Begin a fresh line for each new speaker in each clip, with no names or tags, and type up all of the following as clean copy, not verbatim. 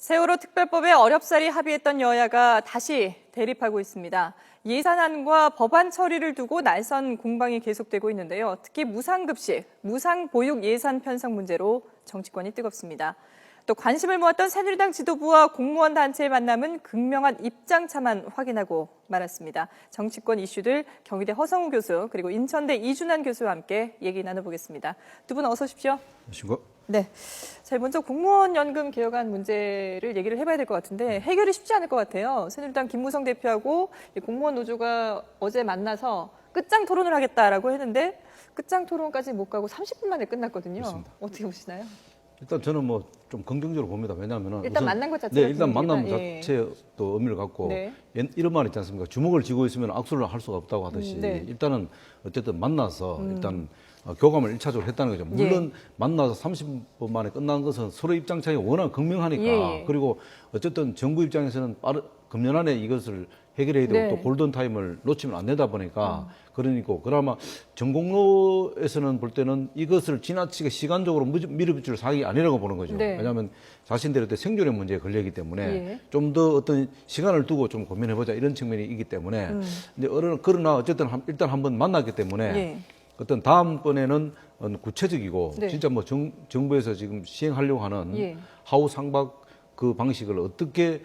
세월호 특별법에 어렵사리 합의했던 여야가 다시 대립하고 있습니다. 예산안과 법안 처리를 두고 날선 공방이 계속되고 있는데요. 특히 무상급식, 무상보육 예산 편성 문제로 정치권이 뜨겁습니다. 또 관심을 모았던 새누리당 지도부와 공무원 단체의 만남은 극명한 입장차만 확인하고 말았습니다. 정치권 이슈들 경희대 허성우 교수 그리고 인천대 이준환 교수와 함께 얘기 나눠보겠습니다. 두 분 어서 오십시오.
안녕하십니까?
네. 자, 먼저 공무원 연금 개혁안 문제를 얘기를 해봐야 될 것 같은데 해결이 쉽지 않을 것 같아요. 새누리당 김무성 대표하고 공무원 노조가 어제 만나서 끝장 토론을 하겠다라고 했는데 끝장 토론까지 못 가고 30분 만에 끝났거든요.
그렇습니다.
어떻게 보시나요?
일단 저는 뭐 좀 긍정적으로 봅니다. 왜냐하면
일단 만난 것 자체가
네, 일단 만남
예.
자체에 또 의미를 갖고
네.
이런 말 있지 않습니까? 주먹을 쥐고 있으면 악수를 할 수가 없다고 하듯이
네.
일단은 어쨌든 만나서 일단 교감을 1차적으로 했다는 거죠. 물론 만나서 30분 만에 끝난 것은 서로 입장 차이가 워낙 극명하니까
예.
그리고 어쨌든 정부 입장에서는 금년 안에 이것을 해결해야 되고
네.
또 골든타임을 놓치면 안 되다 보니까 그러니까 그나마 전공로에서는 볼 때는 이것을 지나치게 시간적으로 밀어붙일 사항이 아니라고 보는 거죠.
네.
왜냐하면 자신들의 어떤 생존의 문제에 걸리기 때문에
예.
좀 더 어떤 시간을 두고 좀 고민해보자 이런 측면이 있기 때문에 근데 그러나 어쨌든 일단 한번 만났기 때문에
예.
어떤 다음번에는 구체적이고
네.
진짜 뭐 정부에서 지금 시행하려고 하는
예.
하우 상박 그 방식을 어떻게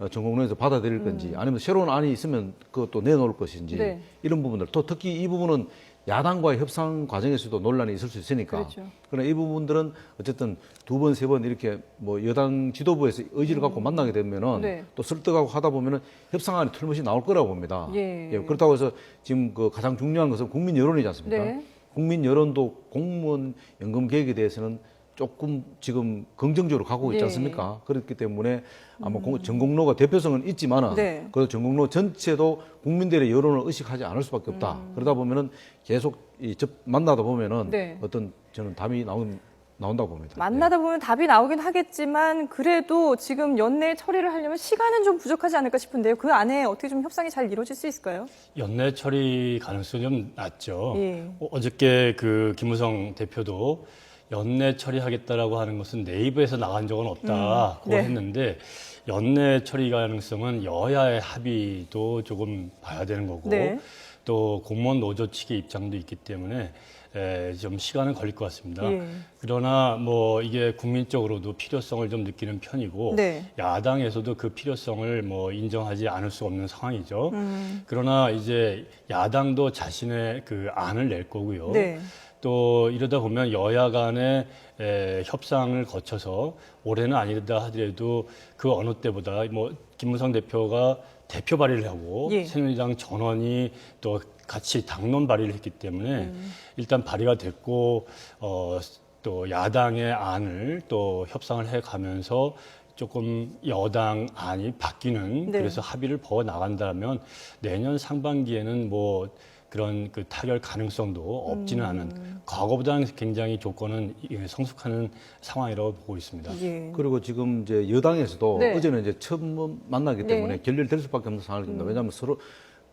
전공론에서 받아들일 건지 아니면 새로운 안이 있으면 그것도 내놓을 것인지
네.
이런 부분들 또 특히 이 부분은 야당과의 협상 과정에서도 논란이 있을 수 있으니까
그렇죠.
그러나 이 부분들은 어쨌든 두 번, 세 번 이렇게 뭐 여당 지도부에서 의지를 갖고 만나게 되면은
네.
또 설득하고 하다 보면은 협상안이 틀림없이 나올 거라고 봅니다.
예.
그렇다고 해서 지금 그 가장 중요한 것은 국민 여론이지 않습니까?
네.
국민 여론도 공무원 연금 계획에 대해서는 조금 지금 긍정적으로 가고 있지
예.
않습니까? 그렇기 때문에 아마 전공로가 대표성은 있지만은
네.
그래도 전공로 전체도 국민들의 여론을 의식하지 않을 수밖에 없다. 그러다 보면은 계속 만나다 보면은
네.
어떤 저는 답이 나온다고 봅니다.
만나다 보면 답이 나오긴 하겠지만 그래도 지금 연내 처리를 하려면 시간은 좀 부족하지 않을까 싶은데요. 그 안에 어떻게 좀 협상이 잘 이루어질 수 있을까요?
연내 처리 가능성이 좀 낮죠.
예.
어저께 그 김무성 대표도 연내 처리하겠다라고 하는 것은 네이버에서 나간 적은 없다고
네.
했는데 연내 처리 가능성은 여야의 합의도 조금 봐야 되는 거고
네.
또 공무원 노조 측의 입장도 있기 때문에 좀 시간은 걸릴 것 같습니다.
예.
그러나 뭐 이게 국민적으로도 필요성을 좀 느끼는 편이고
네.
야당에서도 그 필요성을 뭐 인정하지 않을 수 없는 상황이죠. 그러나 이제 야당도 자신의 그 안을 낼 거고요.
네.
또 이러다 보면 여야 간의 협상을 거쳐서 올해는 아니다 하더라도 그 어느 때보다 뭐 김무성 대표가 대표 발의를 하고
예.
새누리당 전원이 또 같이 당론 발의를 했기 때문에 일단 발의가 됐고 또 야당의 안을 또 협상을 해가면서 조금 여당 안이 바뀌는
네.
그래서 합의를 벌어 나간다면 내년 상반기에는 뭐 그런 그 타결 가능성도 없지는 않은 과거보다는 굉장히 조건은 성숙하는 상황이라고 보고 있습니다.
예.
그리고 지금 이제 여당에서도
네.
어제는 이제 처음 만나기 때문에
네.
결렬될 수밖에 없는 상황입니다. 왜냐하면 서로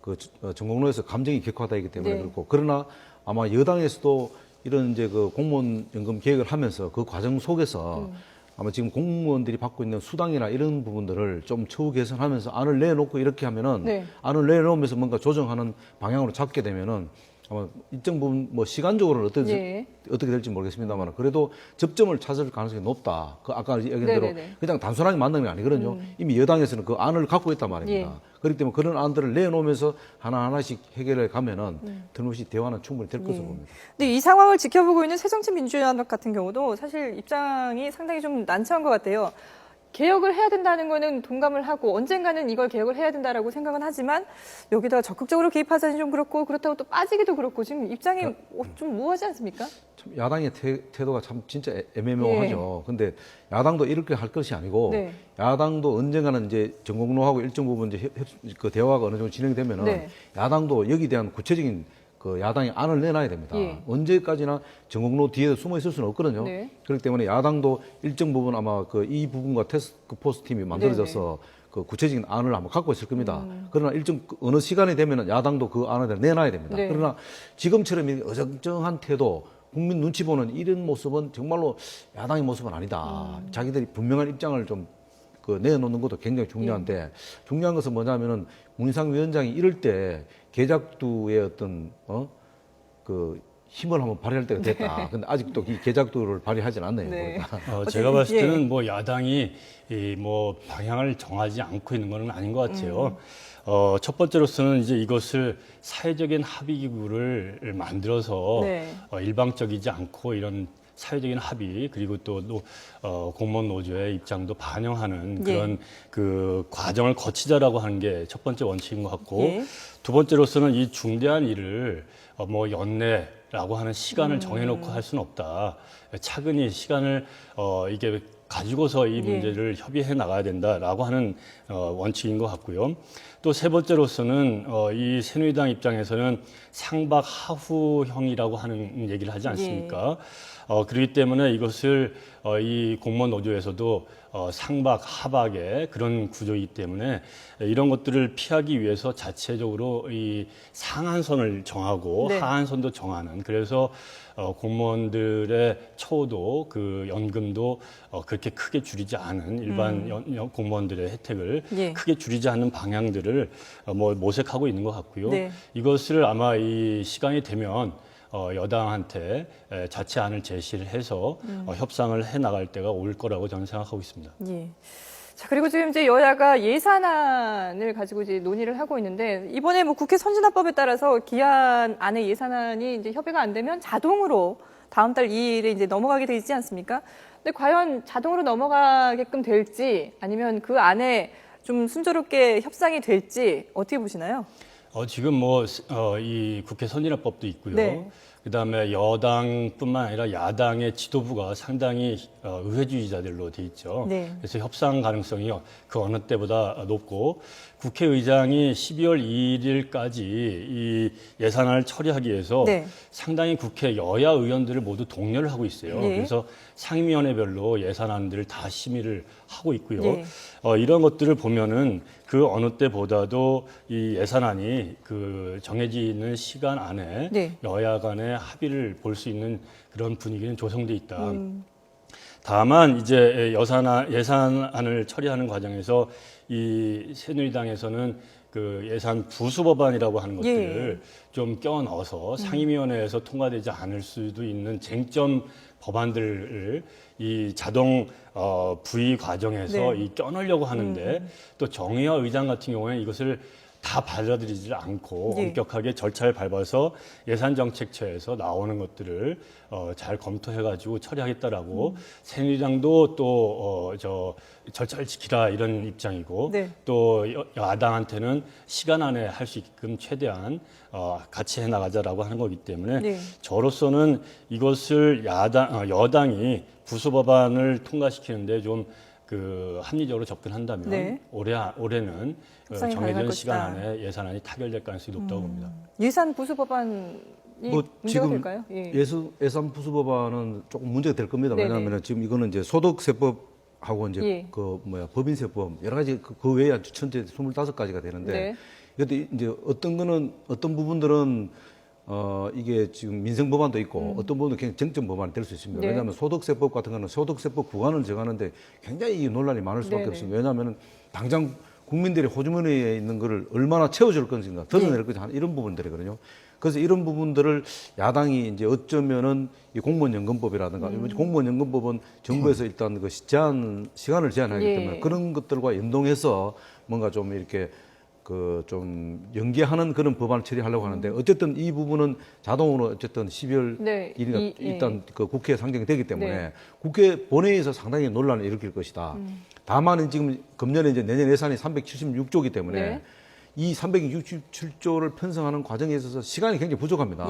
그 전공로에서 감정이 격화되기 때문에
네.
그렇고 그러나 아마 여당에서도 이런 이제 그 공무원 연금 계획을 하면서 그 과정 속에서 아마 지금 공무원들이 받고 있는 수당이나 이런 부분들을 좀 처우 개선하면서 안을 내놓고 이렇게 하면은
네.
안을 내놓으면서 뭔가 조정하는 방향으로 잡게 되면은 아마 일정 부분 뭐 시간적으로는
예.
어떻게 될지 모르겠습니다만 그래도 접점을 찾을 가능성이 높다. 그 아까 얘기한 대로
네네네.
그냥 단순하게 만나는 게 아니거든요. 이미 여당에서는 그 안을 갖고 있단 말입니다.
예.
그렇기 때문에 그런 안들을 내놓으면서 하나하나씩 해결해 가면은 틀림없이 대화는 충분히 될 것으로 봅니다.
근데 이 상황을 지켜보고 있는 새정치민주연합 같은 경우도 사실 입장이 상당히 좀 난처한 것 같아요. 개혁을 해야 된다는 거는 동감을 하고 언젠가는 이걸 개혁을 해야 된다라고 생각은 하지만 여기다가 적극적으로 개입하자니 좀 그렇고 그렇다고 또 빠지기도 그렇고 지금 입장이 좀 모호하지 않습니까?
참 야당의 태도가 참 진짜 애매모호하죠. 근데 야당도 이렇게 할 것이 아니고
네.
야당도 언젠가는 이제 전공로하고 일정 부분 이제 그 대화가 어느 정도 진행되면은
네.
야당도 여기에 대한 구체적인 그 야당이 안을 내놔야 됩니다.
예.
언제까지나 전공로 뒤에 숨어 있을 수는 없거든요.
네.
그렇기 때문에 야당도 일정 부분 아마 그 이 부분과 태스크포스 팀이 만들어져서 그 구체적인 안을 아마 갖고 있을 겁니다. 그러나 일정 어느 시간이 되면 야당도 그 안을 내놔야 됩니다.
네.
그러나 지금처럼 이 어정쩡한 태도, 국민 눈치 보는 이런 모습은 정말로 야당의 모습은 아니다. 자기들이 분명한 입장을 좀 그 내놓는 것도 굉장히 중요한데 중요한 것은 뭐냐면은 문희상 위원장이 이럴 때 계작두의 어떤 그 힘을 한번 발휘할 때가 됐다. 근데 아직도 이 계작두를 발휘하진 않네요.
네.
그러니까.
제가 봤을 때는 뭐 야당이 이 뭐 방향을 정하지 않고 있는 건 아닌 것 같아요. 첫 번째로서는 이제 이것을 사회적인 합의기구를 만들어서
네.
일방적이지 않고 이런 사회적인 합의 그리고 또 공무원 노조의 입장도 반영하는 그런 그 과정을 거치자라고 하는 게 첫 번째 원칙인 것 같고 두 번째로서는 이 중대한 일을 뭐 연내라고 하는 시간을 정해놓고 할 수는 없다. 차근히 시간을 이게 가지고서 이 문제를 협의해 나가야 된다라고 하는 원칙인 것 같고요. 또 세 번째로서는 이 새누리당 입장에서는 상박 하후형이라고 하는 얘기를 하지 않습니까? 그렇기 때문에 이것을 이 공무원 노조에서도 상박 하박의 그런 구조이기 때문에 이런 것들을 피하기 위해서 자체적으로 이 상한선을 정하고 하한선도 정하는 그래서 공무원들의 처우도 그 연금도 그렇게 크게 줄이지 않은 일반 공무원들의 혜택을 크게 줄이지 않는 방향들을 뭐 모색하고 있는 것 같고요. 이것을 아마 이 시간이 되면 여당한테 자체안을 제시를 해서 협상을 해 나갈 때가 올 거라고 저는 생각하고 있습니다.
자, 그리고 지금 이제 여야가 예산안을 가지고 이제 논의를 하고 있는데 이번에 뭐 국회 선진화법에 따라서 기한 안에 예산안이 이제 협의가 안 되면 자동으로 다음 달 2일에 이제 넘어가게 돼 있지 않습니까? 근데 과연 자동으로 넘어가게끔 될지 아니면 그 안에 좀 순조롭게 협상이 될지 어떻게 보시나요?
지금 이 국회 선진화법도 있고요. 그다음에 여당뿐만 아니라 야당의 지도부가 상당히 의회주의자들로 돼 있죠. 그래서 협상 가능성이 그 어느 때보다 높고 국회의장이 12월 2일까지 이 예산안을 처리하기 위해서 상당히 국회 여야 의원들을 모두 독려를 하고 있어요. 그래서 상임위원회별로 예산안들을 다 심의를 하고 있고요. 이런 것들을 보면은 그 어느 때보다도 이 예산안이 그 정해지는 시간 안에 여야 간의 합의를 볼 수 있는 그런 분위기는 조성돼 있다. 다만 이제 예산안을 처리하는 과정에서 이 새누리당에서는 그 예산 부수 법안이라고 하는 것들을 좀 껴 넣어서 상임위원회에서 통과되지 않을 수도 있는 쟁점 법안들을 이 자동 부의 과정에서 이 껴넣으려고 하는데 또 정의화 의장 같은 경우에는 이것을 다 받아들이지 않고 엄격하게 절차를 밟아서 예산정책처에서 나오는 것들을 잘 검토해가지고 처리하겠다라고 새누리당도 또 절차를 지키라 이런 입장이고 또 야당한테는 시간 안에 할 수 있게끔 최대한 같이 해나가자라고 하는 거기 때문에 저로서는 이것을 여당이 부수법안을 통과시키는데 좀 그 합리적으로 접근한다면 올해는 정해진 시간 안에 예산안이 타결될 가능성이 높다고 봅니다.
예산 부수 법안이 문제가 될까요?
예산 부수 법안은 조금 문제가 될 겁니다. 왜냐하면 지금 이거는 이제 소득세법하고 이제 법인세법 여러 가지 그 외에 전체 25가지가 되는데 이것도 이제 어떤 부분들은 이게 지금 민생 법안도 있고 어떤 부분은 그냥 정점 법안이 될 수 있습니다. 왜냐하면 소득세법 같은 거는 소득세법 구간을 정하는데 굉장히 논란이 많을 수밖에 없습니다. 왜냐하면 당장 국민들이 호주머니에 있는 거를 얼마나 채워줄 것인가, 덜어낼 것인가 이런 부분들이거든요. 그래서 이런 부분들을 야당이 이제 어쩌면은 이 공무원연금법이라든가 공무원연금법은 정부에서 일단 그 시간을 제한하기 때문에 그런 것들과 연동해서 뭔가 좀 이렇게 좀 연계하는 그런 법안을 처리하려고 하는데 어쨌든 이 부분은 자동으로 어쨌든 12월 1일에 일단 그 국회에 상정이 되기 때문에 국회 본회의에서 상당히 논란을 일으킬 것이다. 다만 지금 금년에 이제 내년 예산이 376조이기 때문에 이 367조를 편성하는 과정에 있어서 시간이 굉장히 부족합니다.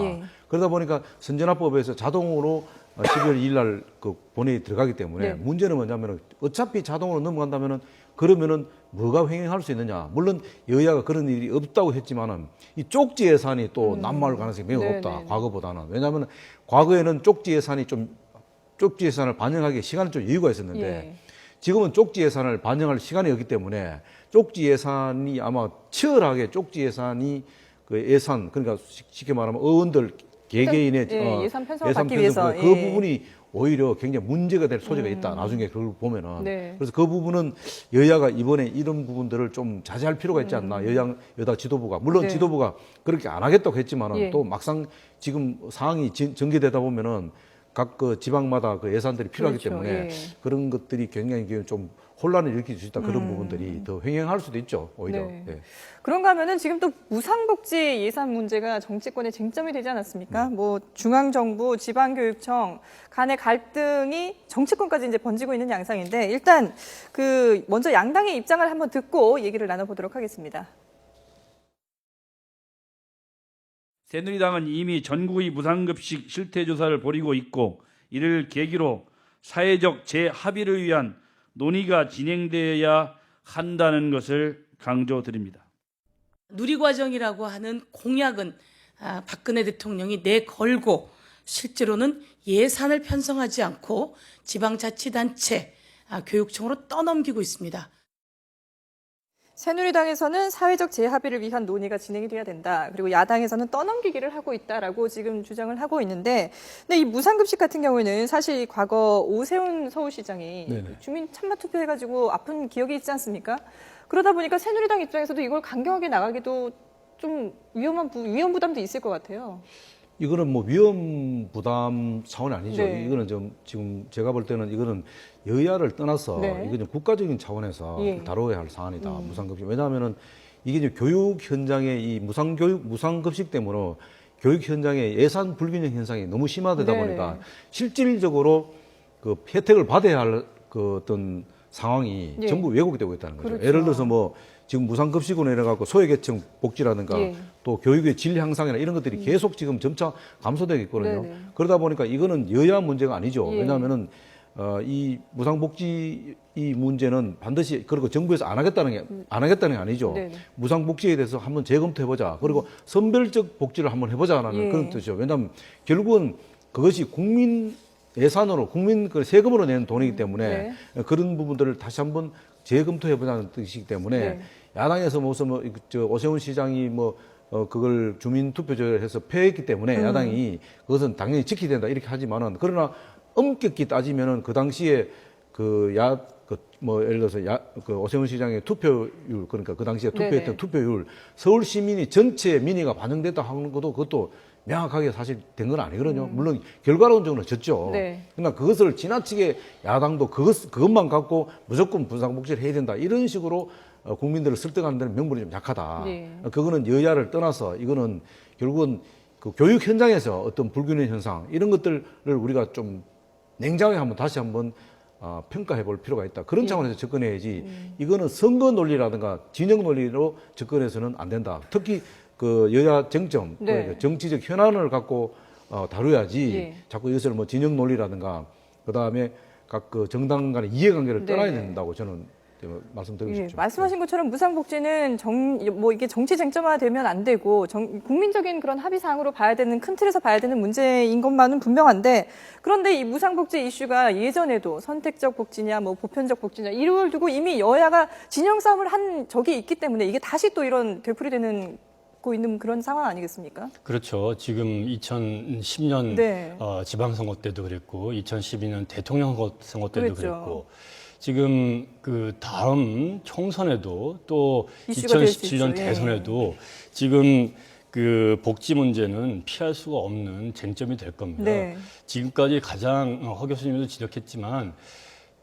그러다 보니까 선진화법에서 자동으로 12월 2일 날 그 본회의에 들어가기 때문에 문제는 뭐냐면은 어차피 자동으로 넘어간다면은 그러면은 뭐가 횡행할 수 있느냐. 물론 여야가 그런 일이 없다고 했지만은 이 쪽지 예산이 또 난무할 가능성이 매우 높다. 과거보다는. 왜냐하면 과거에는 쪽지 예산을 반영하기에 시간이 좀 여유가 있었는데 지금은 쪽지 예산을 반영할 시간이 없기 때문에 쪽지 예산이 아마 치열하게 쪽지 예산이 그 예산 그러니까 쉽게 말하면 의원들 개개인의
예산 편성을 받기 위해서
그 부분이 오히려 굉장히 문제가 될 소지가 있다. 나중에 그걸 보면은.
네.
그래서 그 부분은 여야가 이번에 이런 부분들을 좀 자제할 필요가 있지 않나. 여다 지도부가. 물론
네.
지도부가 그렇게 안 하겠다고 했지만은
예.
또 막상 지금 상황이 전개되다 보면은 각 그 지방마다 그 예산들이 필요하기
그렇죠.
때문에
예.
그런 것들이 굉장히 좀 혼란을 일으킬 수 있다. 그런 부분들이 더 횡행할 수도 있죠. 오히려.
네.
예.
그런가 하면은 지금 또 무상복지 예산 문제가 정치권의 쟁점이 되지 않았습니까? 뭐 중앙정부, 지방교육청 간의 갈등이 정치권까지 이제 번지고 있는 양상인데 일단 그 먼저 양당의 입장을 한번 듣고 얘기를 나눠보도록 하겠습니다.
새누리당은 이미 전국의 무상급식 실태조사를 벌이고 있고 이를 계기로 사회적 재합의를 위한 논의가 진행되어야 한다는 것을 강조드립니다.
누리과정이라고 하는 공약은 박근혜 대통령이 내걸고 실제로는 예산을 편성하지 않고 지방자치단체, 교육청으로 떠넘기고 있습니다.
새누리당에서는 사회적 재합의를 위한 논의가 진행이 돼야 된다. 그리고 야당에서는 떠넘기기를 하고 있다라고 지금 주장을 하고 있는데, 근데 이 무상급식 같은 경우에는 사실 과거 오세훈 서울시장이
네네.
주민 참여 투표해가지고 아픈 기억이 있지 않습니까? 그러다 보니까 새누리당 입장에서도 이걸 강경하게 나가기도 좀 위험 부담도 있을 것 같아요.
이거는 뭐 위험 부담 차원이 아니죠.
네.
이거는 좀 지금 제가 볼 때는 이거는 여야를 떠나서
네.
이거는 국가적인 차원에서
예.
다뤄야 할 사안이다. 무상급식. 왜냐하면은 이게 이제 교육 현장의 이 무상급식 때문에 교육 현장의 예산 불균형 현상이 너무 심화되다
네.
보니까 실질적으로 그 혜택을 받아야 할 그 어떤 상황이
예.
전부 왜곡되고 있다는 거죠.
그렇죠.
예를 들어서 뭐 지금 무상급식으로 인해갖고 소외계층 복지라든가
예.
또 교육의 질 향상이나 이런 것들이 계속 지금 점차 감소되고 있거든요.
네네.
그러다 보니까 이거는 여야 문제가 아니죠.
예.
왜냐하면은 이 무상복지 이 문제는 반드시 그리고 정부에서 안 하겠다는 게 아니죠.
네네.
무상복지에 대해서 한번 재검토해보자. 그리고 선별적 복지를 한번 해보자라는
예.
그런 뜻이죠. 왜냐하면 결국은 그것이 국민 예산으로 국민 그 세금으로 내는 돈이기 때문에 그런 부분들을 다시 한번 재검토해보자는 뜻이기 때문에
네.
야당에서 무슨 저 오세훈 시장이 그걸 주민투표제를 해서 폐했기 때문에 야당이 그것은 당연히 지켜야 된다 이렇게 하지만은 그러나 엄격히 따지면은 그 당시에 예를 들어서 그 오세훈 시장의 투표율 그러니까 그 당시에 투표했던
네네.
투표율 서울 시민이 전체 민의가 반영됐다 하는 것도 그것도 명확하게 사실 된 건 아니거든요. 물론 결과론적으로 졌죠.
네.
그러나 그것을 지나치게 야당도 그것만 갖고 무조건 무상복지를 해야 된다 이런 식으로 국민들을 설득하는 데는 명분이 좀 약하다.
네.
그거는 여야를 떠나서 이거는 결국은 그 교육 현장에서 어떤 불균형 현상 이런 것들을 우리가 좀 냉정하게 다시 한번 평가해 볼 필요가 있다. 그런 차원에서 접근해야지 이거는 선거 논리라든가 진영 논리로 접근해서는 안 된다. 특히 그 여야 쟁점,
네.
그러니까 정치적 현안을 갖고 다뤄야지
예.
자꾸 이것을 뭐 진영 논리라든가 그다음에 각 그 정당 간의 이해관계를
네.
떠나야 된다고 저는 말씀드리고
예,
싶죠.
말씀하신 것처럼 무상복지는 이게 정치 쟁점화되면 안 되고 국민적인 그런 합의 사항으로 봐야 되는 큰 틀에서 봐야 되는 문제인 것만은 분명한데 그런데 이 무상복지 이슈가 예전에도 선택적 복지냐 뭐 보편적 복지냐 이걸 두고 이미 여야가 진영 싸움을 한 적이 있기 때문에 이게 다시 또 이런 되풀이되는 고 있는 그런 상황 아니겠습니까?
그렇죠. 지금 2010년
네.
지방선거 때도 그랬고 2012년 대통령 선거 때도
그랬죠.
그랬고 지금 그 다음 총선에도 또
이슈가 될수
2017년
있죠. 예.
대선에도 지금 그 복지 문제는 피할 수가 없는 쟁점이 될 겁니다.
네.
지금까지 가장 허 교수님도 지적했지만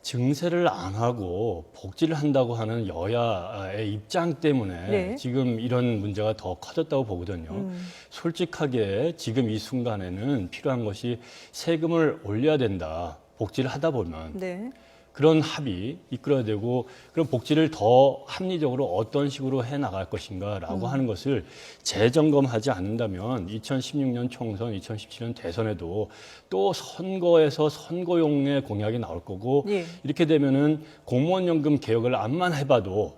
증세를 안 하고 복지를 한다고 하는 여야의 입장 때문에
네.
지금 이런 문제가 더 커졌다고 보거든요. 솔직하게 지금 이 순간에는 필요한 것이 세금을 올려야 된다. 복지를 하다 보면
네.
그런 합의 이끌어야 되고 그런 복지를 더 합리적으로 어떤 식으로 해 나갈 것인가라고 하는 것을 재점검하지 않는다면 2016년 총선, 2017년 대선에도 또 선거에서 선거용의 공약이 나올 거고
예.
이렇게 되면은 공무원 연금 개혁을 암만 해봐도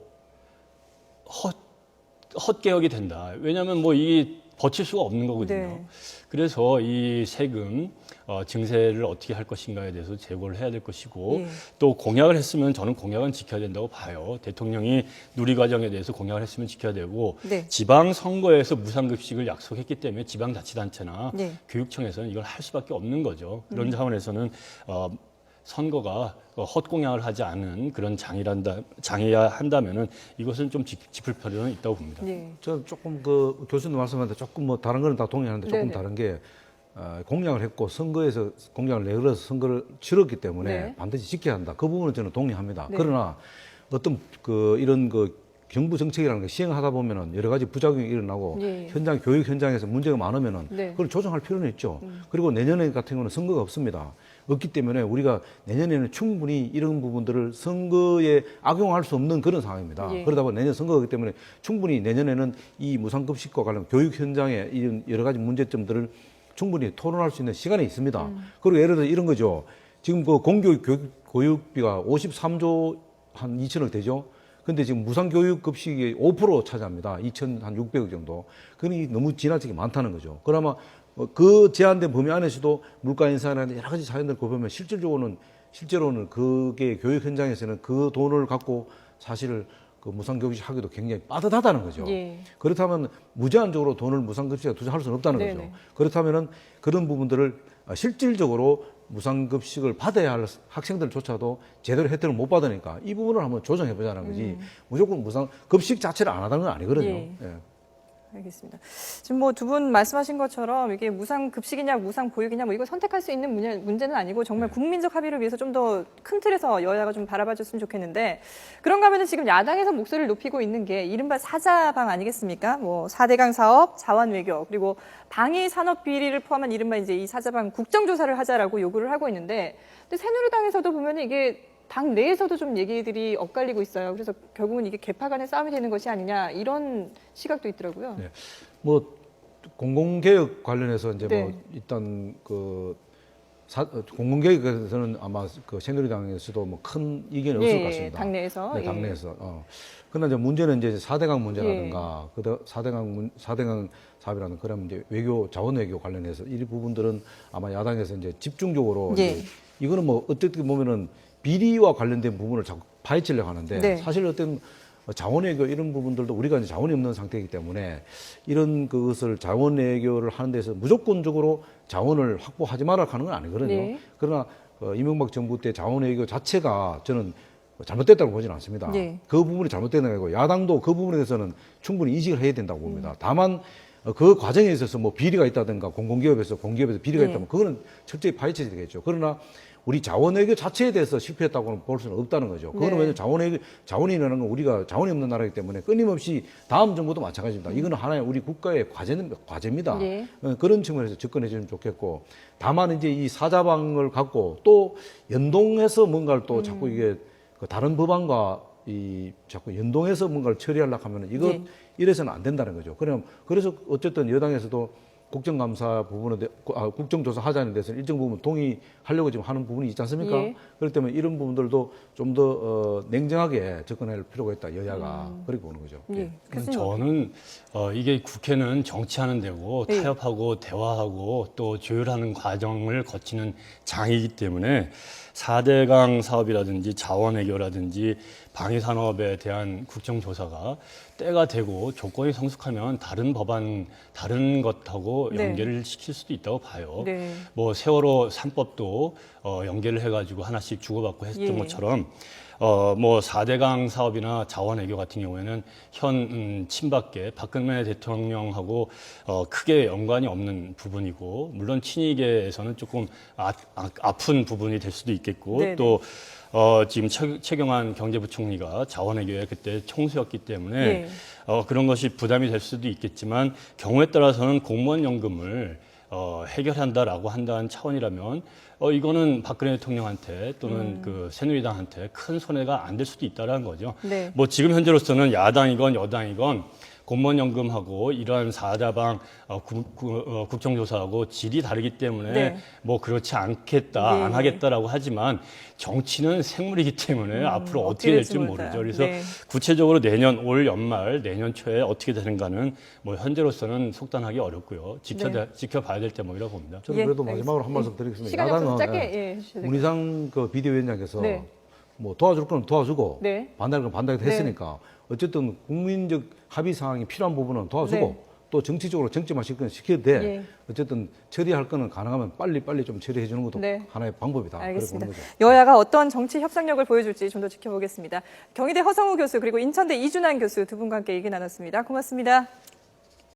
헛개혁이 된다. 왜냐하면 뭐 이 버틸 수가 없는 거거든요.
네.
그래서 이 세금 증세를 어떻게 할 것인가에 대해서 재고를 해야 될 것이고
예.
또 공약을 했으면 저는 공약은 지켜야 된다고 봐요. 대통령이 누리과정에 대해서 공약을 했으면 지켜야 되고
네.
지방선거에서 무상급식을 약속했기 때문에 지방자치단체나
네.
교육청에서는 이걸 할 수밖에 없는 거죠. 그런 차원에서는 선거가 헛공약을 하지 않은 그런 장이야 한다면은 이것은 좀 짚을 필요는 있다고 봅니다.
예.
저 조금 그 교수님 말씀하는데 조금 뭐 다른 거는 다 동의하는데 조금
네네.
다른 게 공약을 했고 선거에서 공약을 내걸어서 선거를 치렀기 때문에
네.
반드시 지켜야 한다. 그 부분은 저는 동의합니다.
네.
그러나 어떤 그 이런 그 정부 정책이라는 걸 시행하다 보면은 여러 가지 부작용이 일어나고
예.
현장 교육 현장에서 문제가 많으면은
네.
그걸 조정할 필요는 있죠. 그리고 내년에 같은 경우는 선거가 없습니다. 없기 때문에 우리가 내년에는 충분히 이런 부분들을 선거에 악용할 수 없는 그런 상황입니다.
예.
그러다 보니 내년 선거이기 때문에 충분히 내년에는 이 무상급식과 관련 교육 현장의 이런 여러 가지 문제점들을 충분히 토론할 수 있는 시간이 있습니다. 그리고 예를 들어 이런 거죠. 지금 그 공교육 교육비가 53조 한 2천억 되죠. 근데 지금 무상교육 급식이 5% 차지합니다. 2,600억 정도. 그러니 너무 지나치게 많다는 거죠. 그러면 그 제한된 범위 안에서도 물가 인상이나 여러 가지 사연들 보면 실제로는 그게 교육 현장에서는 그 돈을 갖고 사실 그 무상교육식 하기도 굉장히 빠듯하다는 거죠.
예.
그렇다면 무제한적으로 돈을 무상급식에 투자할 수는 없다는
네네.
거죠. 그렇다면은 그런 부분들을 실질적으로 무상급식을 받아야 할 학생들조차도 제대로 혜택을 못 받으니까 이 부분을 한번 조정해 보자는 거지 무조건 무상급식 자체를 안 하다는 건 아니거든요.
예.
예.
알겠습니다. 지금 뭐 두 분 말씀하신 것처럼 이게 무상급식이냐 무상보육이냐 뭐 이거 선택할 수 있는 문제는 아니고 정말 국민적 합의를 위해서 좀 더 큰 틀에서 여야가 좀 바라봐 줬으면 좋겠는데 그런가 하면 지금 야당에서 목소리를 높이고 있는 게 이른바 사자방 아니겠습니까? 뭐 4대강 사업, 자원외교 그리고 방위산업 비리를 포함한 이른바 이제 이 사자방 국정조사를 하자라고 요구를 하고 있는데 근데 새누리당에서도 보면 이게 당 내에서도 좀 얘기들이 엇갈리고 있어요. 그래서 결국은 이게 계파 간의 싸움이 되는 것이 아니냐 이런 시각도 있더라고요.
네. 뭐 공공개혁 관련해서 이제
네.
뭐 일단 그 공공개혁에서는 아마 그 새누리당에서도 뭐 큰 이견이 없을 것 같습니다.
당내에서.
네,
예.
당내에서. 그러나 이제 문제는 이제 4대강 문제라든가 그 4대강 사업이라는 그런 이제 자원 외교 관련해서 이 부분들은 아마 야당에서 이제 집중적으로
예.
이제 이거는 뭐 어떻게 보면은 비리와 관련된 부분을 자꾸 파헤치려고 하는데
네.
사실 어떤 자원외교 이런 부분들도 우리가 이제 자원이 없는 상태이기 때문에 이런 그것을 자원외교를 하는 데서 무조건적으로 자원을 확보하지 말아 하는 건 아니거든요.
네.
그러나 이명박 정부 때 자원외교 자체가 저는 잘못됐다고 보지는 않습니다.
네.
그 부분이 잘못된 거고 야당도 그 부분에 대해서는 충분히 인식을 해야 된다고 봅니다. 다만 그 과정에 있어서 뭐 비리가 있다든가 공공기업에서 비리가
네.
있다면 그거는 철저히 파헤쳐야 되겠죠. 그러나 우리 자원외교 자체에 대해서 실패했다고는 볼 수는 없다는 거죠. 그거는
네.
왜냐하면 자원이라는 건 우리가 자원이 없는 나라이기 때문에 끊임없이 다음 정부도 마찬가지입니다. 이거는 하나의 우리 국가의 과제입니다.
네.
그런 측면에서 접근해 주면 좋겠고 다만 이제 이 사자방을 갖고 또 연동해서 뭔가를 또 자꾸 이게 그 다른 법안과 자꾸 연동해서 뭔가를 처리하려고 하면 이거
네.
이래서는 안 된다는 거죠. 그래서 어쨌든 여당에서도 국정감사 부분에 국정조사 하자는 데서는 일정 부분 동의하려고 지금 하는 부분이 있지 않습니까?
예.
그렇기 때문에 이런 부분들도 좀 더 냉정하게 접근할 필요가 있다. 여야가 그렇게 보는 거죠.
예. 교수님
저는 이게 국회는 정치하는 데고
네.
타협하고 대화하고 또 조율하는 과정을 거치는 장이기 때문에 4대강 사업이라든지 자원외교라든지 방위산업에 대한 국정조사가 때가 되고 조건이 성숙하면 다른 법안, 다른 것하고
네.
연계를 시킬 수도 있다고 봐요.
네.
뭐 세월호 3법도 연계를 해가지고 하나씩 주고받고 했던
예.
것처럼 뭐 4대강 사업이나 자원외교 같은 경우에는 현 친박계 박근혜 대통령하고 크게 연관이 없는 부분이고 물론 친이계에서는 조금 아픈 부분이 될 수도 있겠고
네네.
또 지금 최경환 경제부총리가 자원외교에 그때 총수였기 때문에
예.
그런 것이 부담이 될 수도 있겠지만 경우에 따라서는 공무원 연금을 해결한다라고 한다는 차원이라면 이거는 박근혜 대통령한테 또는 그 새누리당한테 큰 손해가 안 될 수도 있다는 거죠.
네.
뭐 지금 현재로서는 야당이건 여당이건 공무원연금하고 이러한 사다방 국정조사하고 질이 다르기 때문에
네.
뭐 그렇지 않겠다,
네.
안 하겠다라고 하지만 정치는 생물이기 때문에 앞으로 어떻게 될지 모르죠. 그래서
네.
구체적으로 내년 올 연말, 내년 초에 어떻게 되는가는 뭐 현재로서는 속단하기 어렵고요. 지켜봐야 될 대목이라고 봅니다.
저는
예,
그래도
알겠습니다.
마지막으로 한 말씀 드리겠습니다.
시간이 없어서 짧게
예,
해주셔야 될것
문희상 그 비대위원장께서
네.
뭐 도와줄 건 도와주고
네.
반대할 건 반대하기도
네.
했으니까 어쨌든 국민적 합의 사항이 필요한 부분은 도와주고
네.
또 정치적으로 정치만 시키면 시켜도 돼.
예.
어쨌든 처리할 거는 가능하면 빨리 좀 처리해 주는 것도
네.
하나의 방법이다.
알겠습니다.
그렇게 보는 거죠.
여야가 어떤 정치 협상력을 보여줄지 좀 더 지켜보겠습니다. 경희대 허성우 교수 그리고 인천대 이준환 교수 두 분과 함께 얘기 나눴습니다. 고맙습니다.